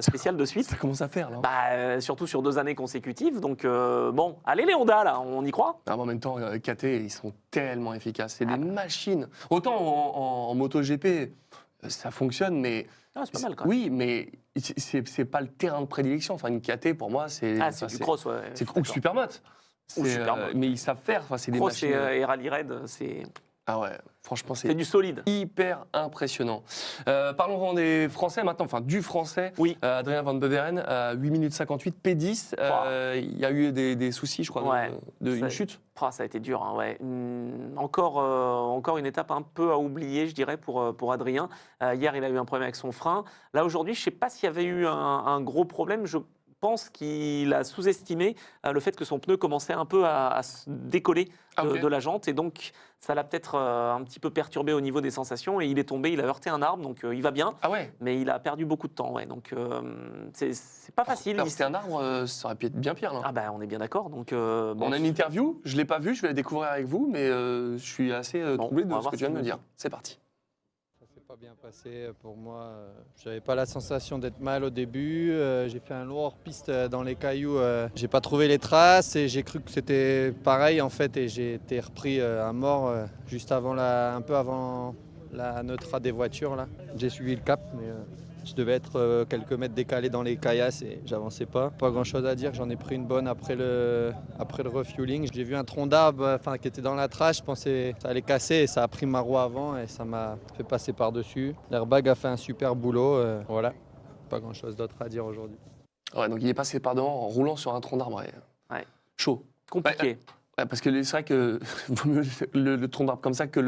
spéciales de suite. Ça commence à faire, là. Surtout sur 2 années consécutives. Donc bon, allez les Honda, là, on y croit? Ah, mais en même temps, KT, ils sont tellement efficaces. C'est des machines. Autant en MotoGP, ça fonctionne, mais... Ah, c'est pas mal quand même. Oui, mais c'est pas le terrain de prédilection. Enfin, une KT, pour moi, c'est... Ah, c'est du cross, ouais. C'est je suis ou d'accord. Supermoto. Ou Supermoto. Mais ils savent faire. Enfin, c'est des Cross machines. et Rally Raid, c'est Ah ouais, franchement, c'est du solide. hyper impressionnant. Parlons des Français maintenant, enfin du Français. Oui. Adrien Van Beveren, 8 minutes 58, P10. Il y a eu des soucis, je crois, Ouais. une Ça- chute. Ça a été dur, hein, ouais. Encore une étape un peu à oublier, je dirais, pour Adrien. Hier, il a eu un problème avec son frein. Là, aujourd'hui, je ne sais pas s'il y avait eu un gros problème. Je pense qu'il a sous-estimé le fait que son pneu commençait un peu à se décoller de la jante. Et donc, ça l'a peut-être un petit peu perturbé au niveau des sensations. Et il est tombé, il a heurté un arbre. Donc, il va bien. Ah ouais. Mais il a perdu beaucoup de temps. Ouais. Donc, c'est pas facile. Alors, c'était un arbre, ça aurait pu être bien pire. Là. Ah ben, on est bien d'accord. Donc, On a une interview, je ne l'ai pas vue, je vais la découvrir avec vous, mais je suis assez troublé de on va ce voir que tu viens ce de me qu'il dire. C'est parti. Ça s'est pas bien passé pour moi. J'avais pas la sensation d'être mal au début. J'ai fait un lourd hors-piste dans les cailloux. J'ai pas trouvé les traces et j'ai cru que c'était pareil en fait. Et j'ai été repris à mort juste avant un peu avant la neutra des voitures là. J'ai suivi le cap, mais je devais être quelques mètres décalé dans les caillasses et j'avançais pas. Pas grand chose à dire. J'en ai pris une bonne après le refueling. J'ai vu un tronc d'arbre qui était dans la trace. Je pensais que ça allait casser et ça a pris ma roue avant et ça m'a fait passer par-dessus. L'airbag a fait un super boulot. Voilà. Pas grand chose d'autre à dire aujourd'hui. Ouais, donc il est passé par devant en roulant sur un tronc d'arbre. Ouais. Chaud. compliqué. Ouais, parce que c'est vrai que vaut mieux le tronc d'arbre comme ça que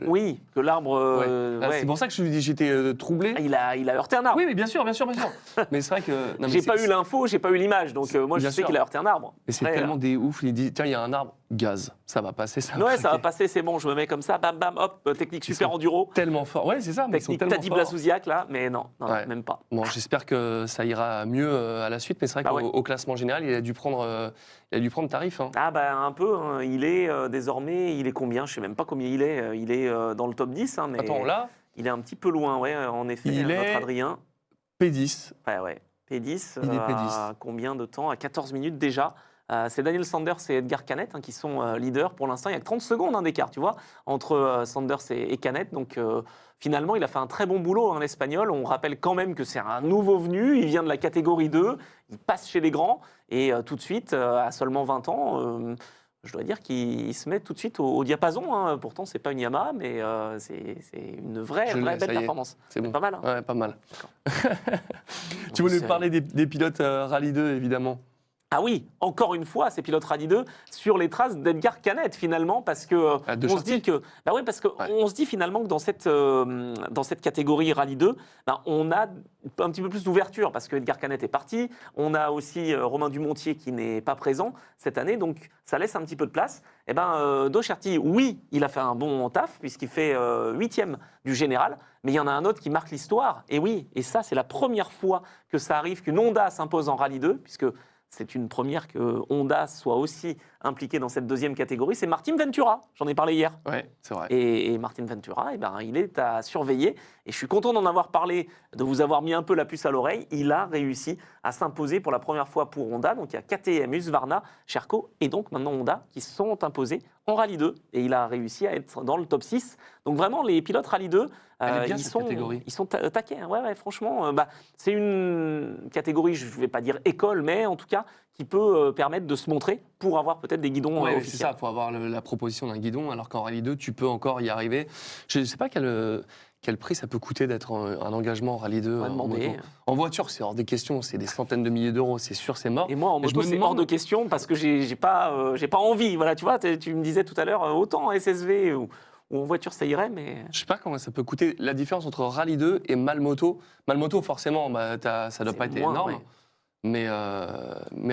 Oui, que l'arbre. Ouais. Ah, c'est pour ça que je lui dis j'étais troublé. Il a heurté un arbre. Oui, mais bien sûr, bien sûr, bien sûr. Mais c'est vrai que. non, mais J'ai c'est- pas eu l'info, j'ai pas eu l'image, donc moi je Bien sais sûr. qu'il a heurté un arbre. Mais c'est Après, tellement des ouf. Il dit tiens, il y a un arbre, gaz. Ça va passer, ça va. Ouais, ça va craquer. passer, c'est bon, je me mets comme ça, bam bam, hop, technique Ils super sont enduro, Tellement fort. Ouais, c'est ça. Mais ils sont technique tellement Taddy forts. Blasouziak là, mais non, Ouais. même pas. Bon, j'espère que ça ira mieux à la suite, mais c'est vrai Bah qu'au ouais. au classement général, il a dû prendre tarif. Hein. Ah bah un peu, hein. Il est désormais, il est combien? Je sais même pas combien il est. Il est dans le top 10, hein, mais Attends, là, il est un petit peu loin, ouais, en effet, Il notre est- Adrien. P10. Ouais. P10, Il est à P10. combien de temps? À 14 minutes déjà. C'est Daniel Sanders et Edgar Canet qui sont leaders pour l'instant. Il y a que 30 secondes d'écart, tu vois, entre Sanders et Canet. Donc finalement, il a fait un très bon boulot, l'Espagnol. On rappelle quand même que c'est un nouveau venu. Il vient de la catégorie 2. Il passe chez les grands. Et tout de suite, à seulement 20 ans, je dois dire qu'il se met tout de suite au diapason. Hein. Pourtant, c'est pas une Yamaha, mais c'est une vraie Je l'ai, belle ça y est. performance. C'est bon. Pas mal. Hein. Ouais, pas mal. Donc, Tu voulais c'est- parler des pilotes Rallye 2, évidemment. Ah oui, encore une fois, ces pilotes Rallye 2 sur les traces d'Edgar Canet finalement, parce que Ah, de on se Chartier. dit que, bah oui, parce que Ouais. on se dit finalement que dans cette catégorie Rallye 2, bah, on a un petit peu plus d'ouverture parce que Edgar Canet est parti, on a aussi Romain Dumontier qui n'est pas présent cette année, donc ça laisse un petit peu de place. Et ben Docherty, oui, il a fait un bon taf puisqu'il fait 8e du général, mais il y en a un autre qui marque l'histoire. Et oui, et ça c'est la première fois que ça arrive qu'une Honda s'impose en Rallye 2, puisque c'est une première que Honda soit aussi impliqué dans cette deuxième catégorie. C'est Martin Ventura, j'en ai parlé hier. Ouais, c'est vrai. Et Martin Ventura, eh ben, il est à surveiller. Et je suis content d'en avoir parlé, de vous avoir mis un peu la puce à l'oreille. Il a réussi à s'imposer pour la première fois pour Honda. Donc il y a KTM, Husqvarna, Sherco et donc maintenant Honda qui se sont imposés en Rallye 2. Et il a réussi à être dans le top 6. Donc vraiment, les pilotes Rallye 2, Elle est bien, ils cette sont catégorie. ils sont taquets. Hein. Ouais, franchement, c'est une catégorie, je ne vais pas dire école, mais en tout cas, qui peut permettre de se montrer pour avoir peut-être des guidons Ouais, c'est officiels. ça, il faut avoir la proposition d'un guidon, alors qu'en Rallye 2, tu peux encore y arriver. Je ne sais pas quel prix ça peut coûter d'être un engagement en Rallye 2 On va en demander. moto. En voiture, c'est hors des questions, c'est des centaines de milliers d'euros, c'est sûr, c'est mort. Et moi, en Et je moto, me c'est hors demande- de question parce que j'ai pas envie. Voilà, tu vois, tu me disais tout à l'heure, autant en SSV ou en voiture, ça irait, mais... Je sais pas comment ça peut coûter. La différence entre Rallye 2 et Malmoto. Malmoto, forcément, bah, ça doit C'est pas être moins, énorme. ouais. Mais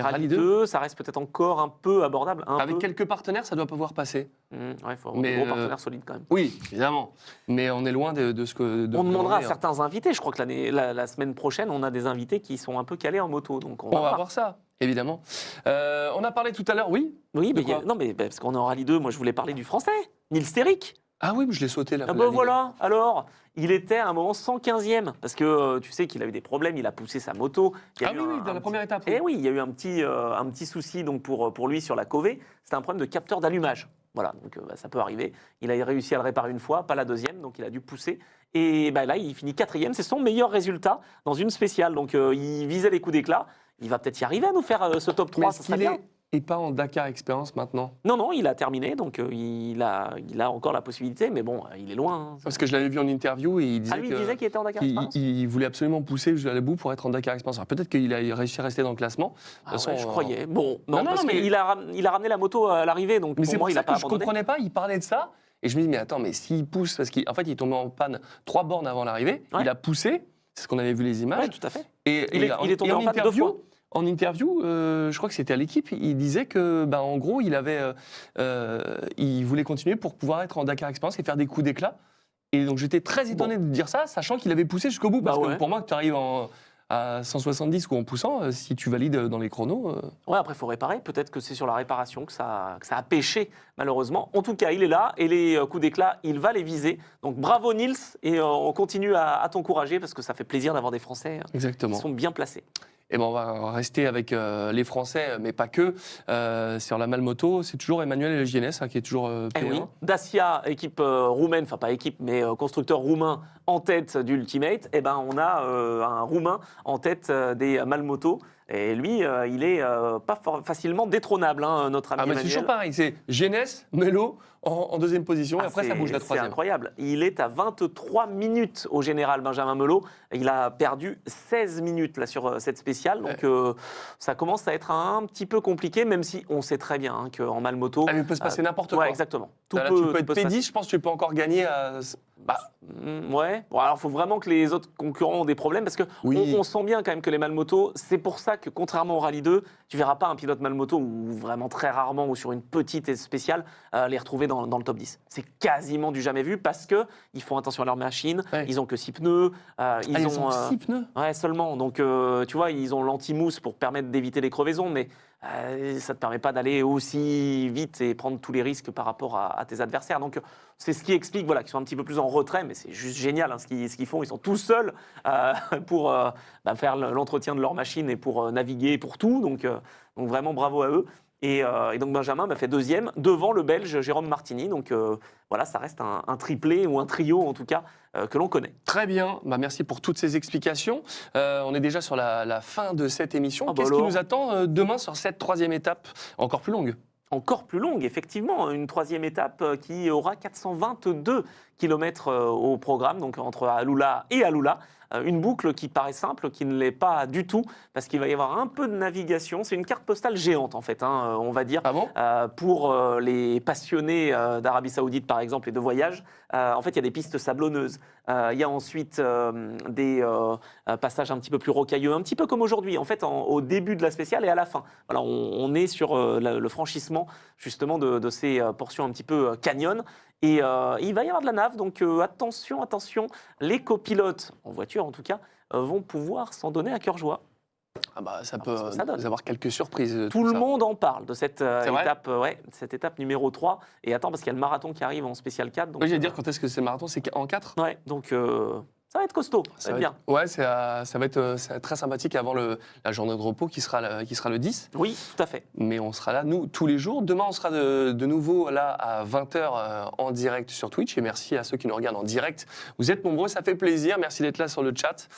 Rallye 2, ça reste peut-être encore un peu abordable. avec peu. quelques partenaires, ça doit pouvoir passer. Ouais, il faut avoir Mais, des gros partenaires solides quand même. Oui, évidemment. Mais on est loin de ce que. On demandera à demander, hein. certains invités. Je crois que la semaine prochaine, on a des invités qui sont un peu calés en moto. Donc on On va voir. voir ça, évidemment. On a parlé tout à l'heure, oui. Oui, De mais quoi non, mais parce qu'on est en Rallye 2, moi je voulais parler du français, Nils Terrik. Ah oui, mais je l'ai sauté là. Ah ben voilà, alors, il était à un moment 115e, parce que tu sais qu'il a eu des problèmes, il a poussé sa moto. Il y a Ah eu oui, dans la première étape. oui. Eh oui, il y a eu un petit souci donc pour lui sur la Covée. C'était un problème de capteur d'allumage. Voilà, donc ça peut arriver. Il a réussi à le réparer une fois, pas la deuxième, donc il a dû pousser. Et là, il finit 4e. C'est son meilleur résultat dans une spéciale. Donc il visait les coups d'éclat. Il va peut-être y arriver à nous faire ce top 3, Mais ça est-ce serait qu'il bien. est pas en Dakar Experience maintenant? Non, il a terminé, donc il a encore la possibilité, mais bon, il est loin. Hein. Parce que je l'avais vu en interview et il disait Ah, lui, il disait qu'il était en Dakar qu'il Experience. il voulait absolument pousser jusqu'à bout pour être en Dakar Experience. Alors peut-être qu'il a réussi à rester dans le classement. De Ah toute ouais, façon, je croyais. Bon, non, non, parce mais- qu'il il a ramené la moto à l'arrivée, donc Mais pour c'est moi, pour il ça n'a pas que je abandonné. comprenais pas. Il parlait de ça et je me dis mais attends, mais s'il pousse parce qu'en fait il est tombé en panne 3 bornes avant l'arrivée, Ouais. il a poussé. C'est ce qu'on avait vu les images. Ouais, tout à fait. Et, Il est tombé en panne 2 fois. En interview, je crois que c'était à l'équipe, il disait que, en gros, il voulait continuer pour pouvoir être en Dakar Experience et faire des coups d'éclat. Et donc j'étais très étonné de dire ça, sachant qu'il avait poussé jusqu'au bout. Parce Bah que ouais. pour moi, que tu arrives à 170 ou en poussant, si tu valides dans les chronos. Ouais, après, il faut réparer. Peut-être que c'est sur la réparation que ça a pêché, malheureusement. En tout cas, il est là et les coups d'éclat, il va les viser. Donc bravo, Nils. Et on continue à t'encourager parce que ça fait plaisir d'avoir des Français qui Exactement. sont bien placés. Et on va rester avec les Français, mais pas que. Sur la Malmoto, c'est toujours Emmanuel et le GNS qui est toujours P1. Eh oui. Dacia, équipe roumaine, enfin pas équipe, mais constructeur roumain en tête du Ultimate. Eh ben, on a un Roumain en tête des Malmoto. Et lui, il est pas facilement détrônable, hein, notre ami Ah, mais c'est Emmanuel. toujours pareil, c'est GNS, Melo en deuxième position, et après ça bouge la C'est troisième. incroyable. Il est à 23 minutes au général Benjamin Melot. Il a perdu 16 minutes là, sur cette spéciale. Donc ça commence à être un petit peu compliqué, même si on sait très bien hein, qu'en Malmoto. Ah, mais il peut se passer n'importe quoi. Ouais, exactement. Tu peux être se passer. P10, je pense que tu peux encore gagner à. Ouais. Bon, alors, il faut vraiment que les autres concurrents ont des problèmes parce que Oui. on sent bien quand même que les Malmoto, c'est pour ça que contrairement au Rallye 2, tu verras pas un pilote Malmoto ou vraiment très rarement ou sur une petite et spéciale les retrouver dans le top 10. C'est quasiment du jamais vu parce que ils font attention à leur machine, Ouais. ils ont que 6 pneus, Ils ont 6 pneus. Ouais, seulement. Donc, tu vois, ils ont l'anti-mousse pour permettre d'éviter les crevaisons, mais ça ne te permet pas d'aller aussi vite et prendre tous les risques par rapport à tes adversaires. Donc, c'est ce qui explique voilà, qu'ils sont un petit peu plus en retrait, mais c'est juste génial hein, ce qu'ils font. Ils sont tout seuls pour faire l'entretien de leur machine et pour naviguer, pour tout. Donc, vraiment, bravo à eux. Et donc Benjamin fait deuxième devant le Belge Jérôme Martini. Donc voilà, ça reste un triplé ou un trio en tout cas que l'on connaît. Très bien, merci pour toutes ces explications. On est déjà sur la fin de cette émission. Ah bah Qu'est-ce qui alors. nous attend demain sur cette troisième étape encore plus longue? Encore plus longue, effectivement, une troisième étape qui aura 422 km au programme, donc entre Alula et Alula. Une boucle qui paraît simple, qui ne l'est pas du tout, parce qu'il va y avoir un peu de navigation. C'est une carte postale géante, en fait, hein, on va dire, Ah bon? pour les passionnés d'Arabie Saoudite, par exemple, et de voyage. En fait, il y a des pistes sablonneuses. Il y a ensuite des passages un petit peu plus rocailleux, un petit peu comme aujourd'hui, en fait, au début de la spéciale et à la fin. Voilà, on est sur le franchissement, justement, de ces portions un petit peu canyon. Et il va y avoir de la nave, donc attention, les copilotes, en voiture en tout cas, vont pouvoir s'en donner à cœur joie. Ah bah, ça parce peut que ça donne. nous avoir quelques surprises. Tout le ça. monde en parle de cette vrai étape, cette étape numéro 3. Et attends, parce qu'il y a le marathon qui arrive en spécial 4. Donc, Oui, j'allais dire quand est-ce que c'est le marathon? C'est en 4? ouais, donc Ça va être costaud, ça va être bien. Ouais, ça va être très sympathique avant la journée de repos qui sera le 10. Oui, tout à fait. Mais on sera là, nous, tous les jours. Demain, on sera de nouveau là à 20h en direct sur Twitch. Et merci à ceux qui nous regardent en direct. Vous êtes nombreux, ça fait plaisir. Merci d'être là sur le chat.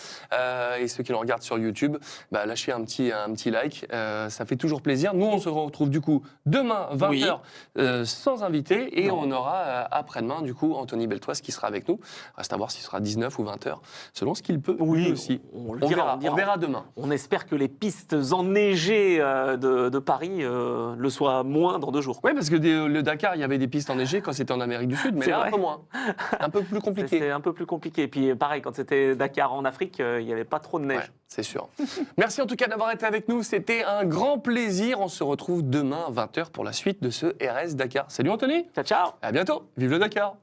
Et ceux qui nous regardent sur YouTube, lâchez un petit like. Ça fait toujours plaisir. Nous, on se retrouve du coup demain, 20h, sans invité. Et on aura après-demain, du coup, Anthony Beltoise qui sera avec nous. Reste à voir s'il sera 19 ou 20h, selon ce qu'il peut. Oui, aussi. On verra demain. On espère que les pistes enneigées de Paris le soient moins dans 2 jours. Oui, parce que le Dakar, il y avait des pistes enneigées quand c'était en Amérique du Sud, mais C'est là, vrai. un peu moins. Un peu plus compliqué. C'est un peu plus compliqué. Et puis pareil, quand c'était Dakar en Afrique, il n'y avait pas trop de neige. Ouais, c'est sûr. Merci en tout cas d'avoir été avec nous. C'était un grand plaisir. On se retrouve demain 20h pour la suite de ce RS Dakar. Salut Anthony. Ciao, ciao. À bientôt. Vive le Dakar.